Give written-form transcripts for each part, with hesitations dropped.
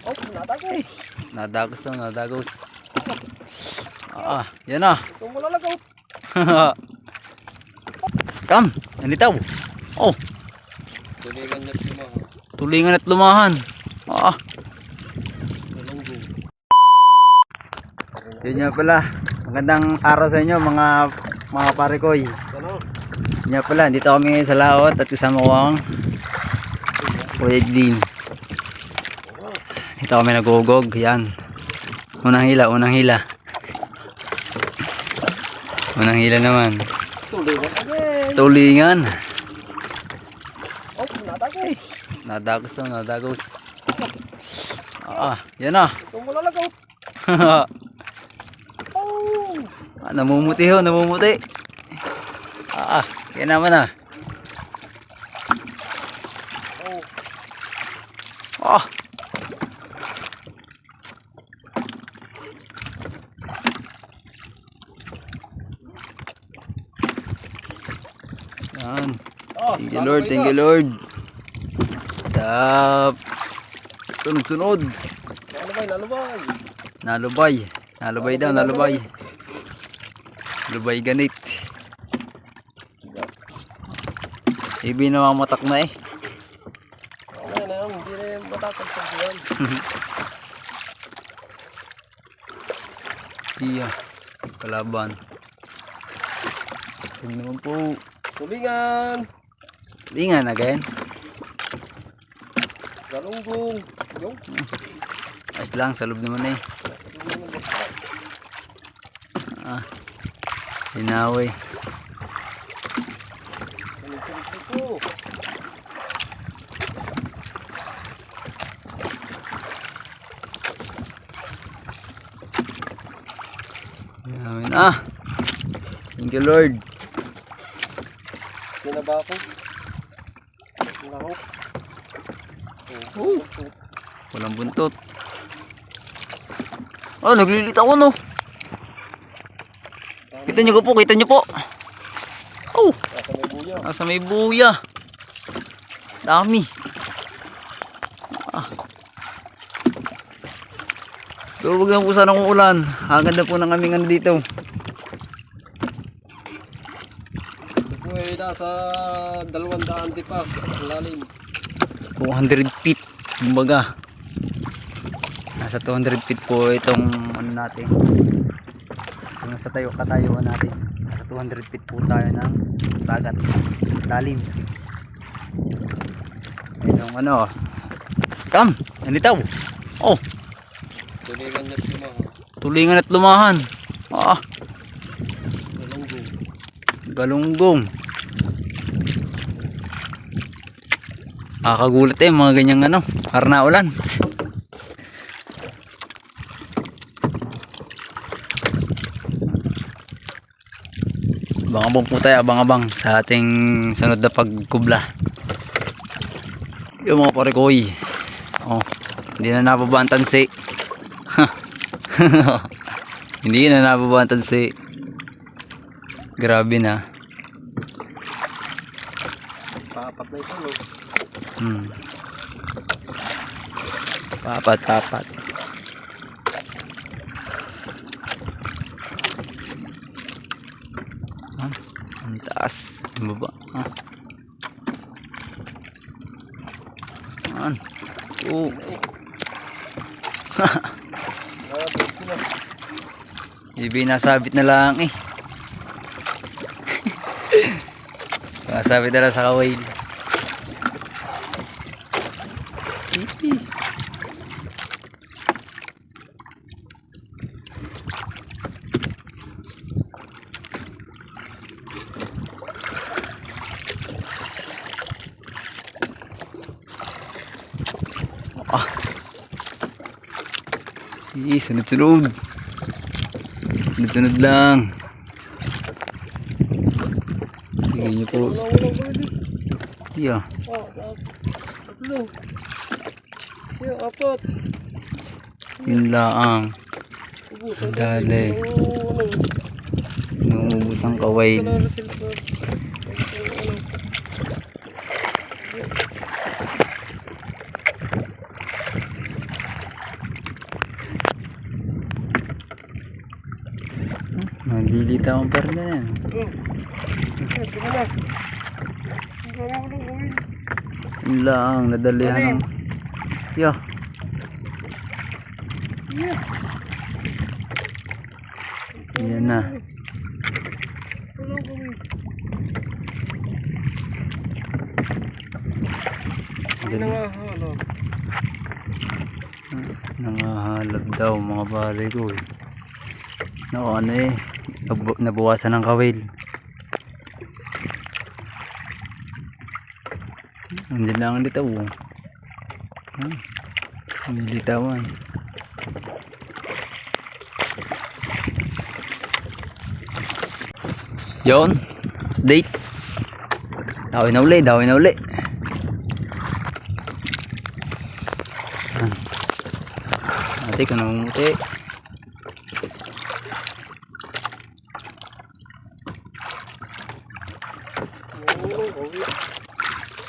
Oh, nadagos. Nadagos daw, nadagos. Yan na. Itong malalagaw. Kam, nanitaw. Oh, Tulingan niya lumahan. tulingan at lumahan. Galunggong. Yun nga pala. Magandang araw sa inyo mga parikoy. Ano? Yun nga pala, dito kami ngayon sa laot at kasama ko ang Kuya Din. Dito kami nagugog. Yan. Unang hila, unang hila. Unang hila naman. Tulingan again. Tulingan. Oh, nadagos. Nadagos daw, nadagos. Yan na. Itong malalagaw. Oh. Namumuti ho, namumuti. Yan naman ah. Oh. Yan. Oh, Thank you Lord, thank you Lord. Sa sunod-sunod. Nalubay. Nalubay. Nalubay daw, nalubay. Lubay ganit. Ibi na mamatak na eh. Okay na yun, hindi na yung matatag sa buwan. Iya. Kalaban. Huwag naman po. Tulingan. Lingan again. Galunggong. Yung. Ayos lang, sa loob naman eh. Hinawi. Hinawi na. Thank you Lord. Kinaba ako. Lahok. Walang buntot. Naglilitaw ano. Kita nyo po, kita nyo po. Nasa may buya. Nasa may buya. Dami. Pero wag lang po sana kung ulan. Hangad na po ng aming ano dito. Ito po ay nasa 200 tipak. Ang lalim. 200 feet. Kumbaga. Nasa 200 feet po itong ano natin. Kung nasa katayuan natin. Nasa 200 feet po tayo ng dagat. Lalim. Itong ano. Kam, nanitaw. Oh, Tulingan niya lumahan. tulingan at lumahan. Galunggong. Galunggong. Kagulat eh mga ganyang ano, karna ulan. Abang-abang po tayo, abang-abang sa ating sunod na pagkubla. Yung mga parikoy. Hindi na nababaan tansi. Hindi na nababaan tansi. Grabe na. Papat na ito, no? Papat. Ang taas. Ang baba. Ibi nasabit na lang eh. Nasabit na lang sa kawain. Sunod-sunod. Sunod-sunod lang. Tingnan niyo po. Iya. Tatlo. Apat. Yun lang. Dali. Nungubos ang kawain. Malilita akong perla yan. Yun lang, nadalihan ng... Yeah. Yan na. Nangahalab daw mga pare ko eh. Naku ano eh, nabawasan ng kawil. Hindi lang ang litaw oh. May litawan. Yun, date. Dawin na uli, dawin na uli. Ate ka namumuti.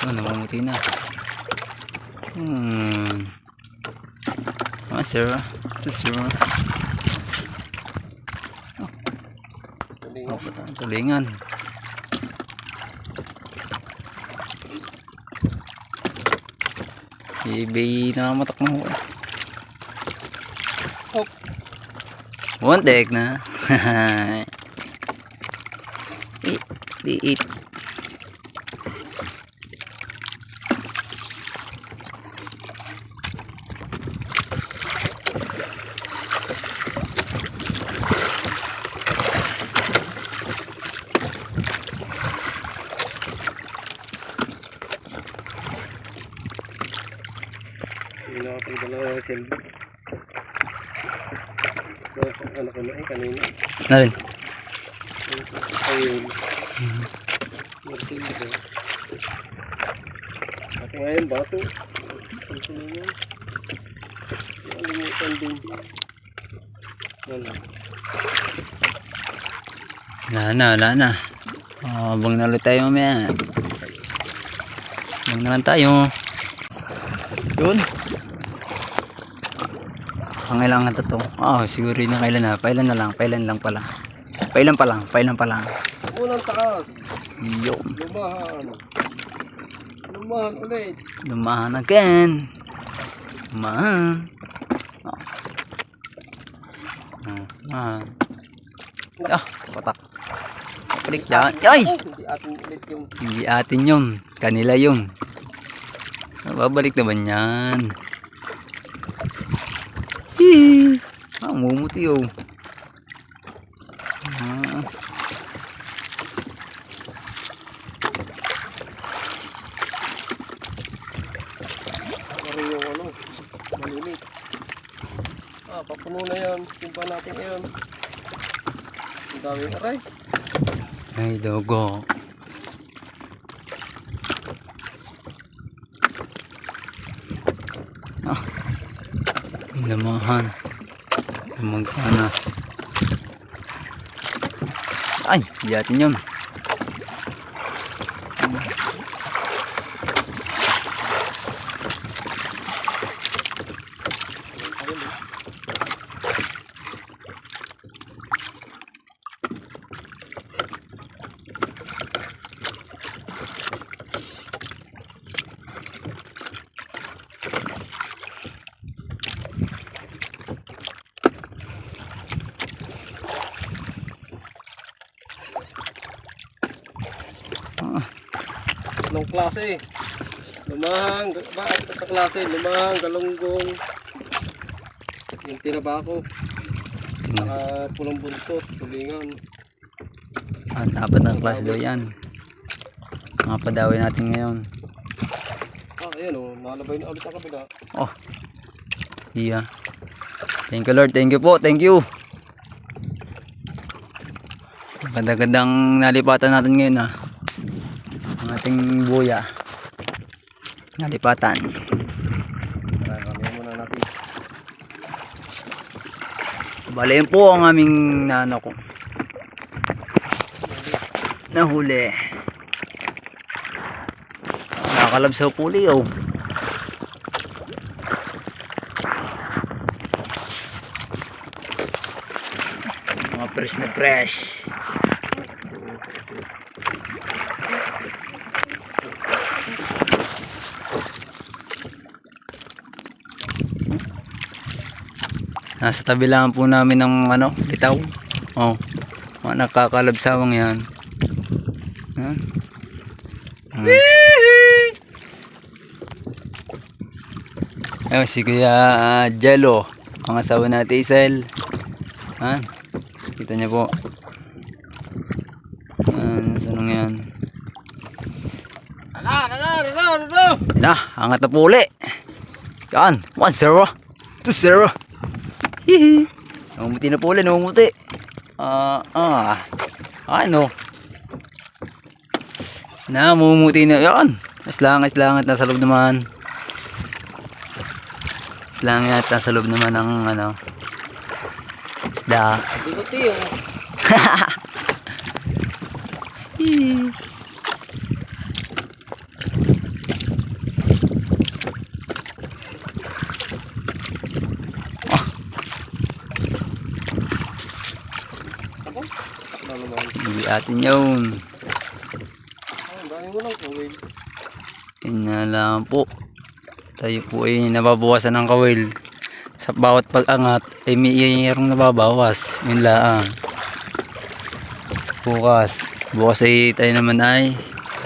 Oh, namumuti na. Sir. Sir. Tulingan. Ibig na matak na huwag. Muntik na. Liit. Hindi na ako dala ng silbi. Ano ko na eh, kanina. Narin. Ayun. Silbi ko. Pati nga yung bato. Ano ko na yun? Nalimutan din. Wala na. Bang na ulit tayo mamaya. Bang na lang tayo. Yun. Pangailangan to to. Siguro yun na kailan na. Pailan lang pala. Pailan pa lang. Unang taas. Yun. Lumahan ulit. Lumahan again. Lumahan. Patak. Balik dyan. Ay! Hindi atin ulit yung... Hindi atin yun. Kanila yun. Babalik naman yan. Mumuti oh. Parang yung ano, malimit. Papuno na yan. Simpa natin yan. Ang daming aray. Ay, dogo. Namahan. Lamang sana. Ay, di atin yun. Anong klase? Lumahang, bakit ito klase? Lumahang, galunggong. Yung tinabako. Pulang buntot, tulingan. Dapat ng klase daw yan. Mga padawin natin ngayon. Ayan o, nalabay na ulit ang kabila. Iya. Thank you Lord, thank you po, thank you. Ganda-gandang nalipatan natin ngayon ang ating buya. Nalipatan. Kami muna natin. Bale yun po ang aming nahuli. Nakakalabsaw puli mga fresh na fresh. Nasa tabi lang po namin ng ano, litaw. Oh, mga nakakalabsawang yan. Yan. Ayun si Kuya Jello, ang asawa natin Isel. Han, kita niyo po. Sanong yan. Na, angat na po uli. Yan, 1-0. 2-0. Hihi. Namumuti na po uli, namumuti. Ano? Namumuti na. Yan. Islangat nasa loob naman. Islangat nasa loob naman ng ano. Isda. Bigot yun. Hihi. Ano naman? Hindi atin yun. Ang dami mo lang kawil. Yun na lang po. Tayo po ay nababawasan ng kawil. Sa bawat pag-angat ay mayroong nababawas. Yun lang. Bukas ay tayo naman ay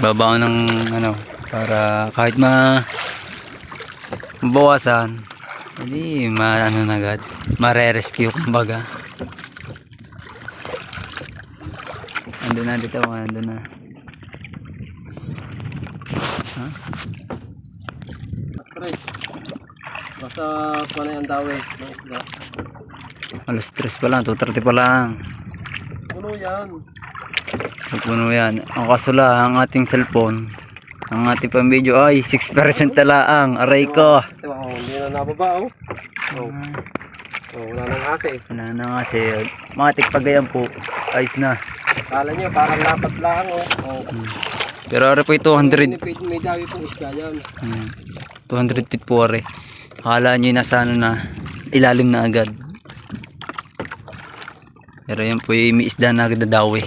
babaw ng ano para kahit mabawasan hindi ano na agad mare-rescue kumbaga. Andun na dito, andun na. Ha? Chris. Basta panay ang dawi ng isda. Alas 3 pa lang, 2:30 pa lang. Puno yan. Puno yan. Ang kaso lang, ang ating cellphone, ang ating pang-video ay 6% na lang. Aray ko. Diba, hindi na nababa, oh. Wala nang ase. Wala na nga kasi, matik pag ganyan po, ayos na. Kala nyo, parang lapat lang, oh. Pero ari po 200. May dawi pong isda yan. 200 feet po ari. Akala nyo nasa ano na, ilalim na agad. Pero yan po yung may isda na agad na dawi.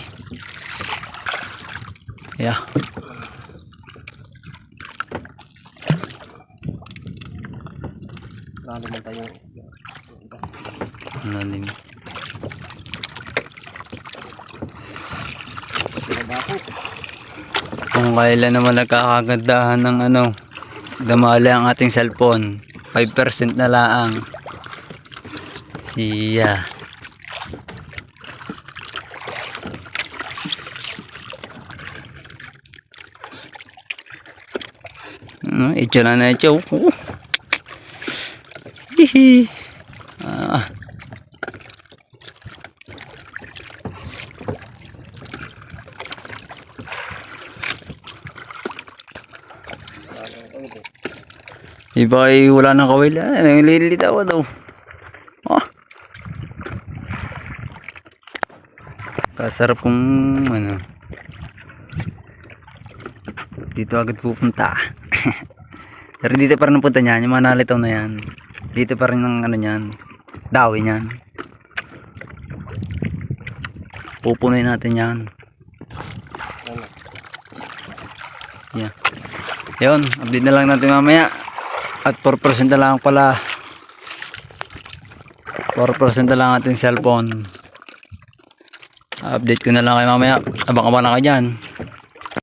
Yeah. Lalo man tayo isda. Lalim. Kung kailan naman nagkakagandahan ng ano, damali ang ating cellphone, 5% na lang. Siya. Ito na ito. Hihi. Iba ay wala nang kawil. Nililitaw daw. Kasarap kung ano. Dito agad pupunta. Pero dito pa rin punta niyan. Yung mga nalitaw na yan. Dito pa rin ang ano niyan. Dawi niyan. Pupunuin natin yan. Yeah. Yun. Update na lang natin mamaya. At 4% na lang pala. 4% na lang ating cellphone. Update ko na lang kayo mamaya. Abang-abang na kayo dyan.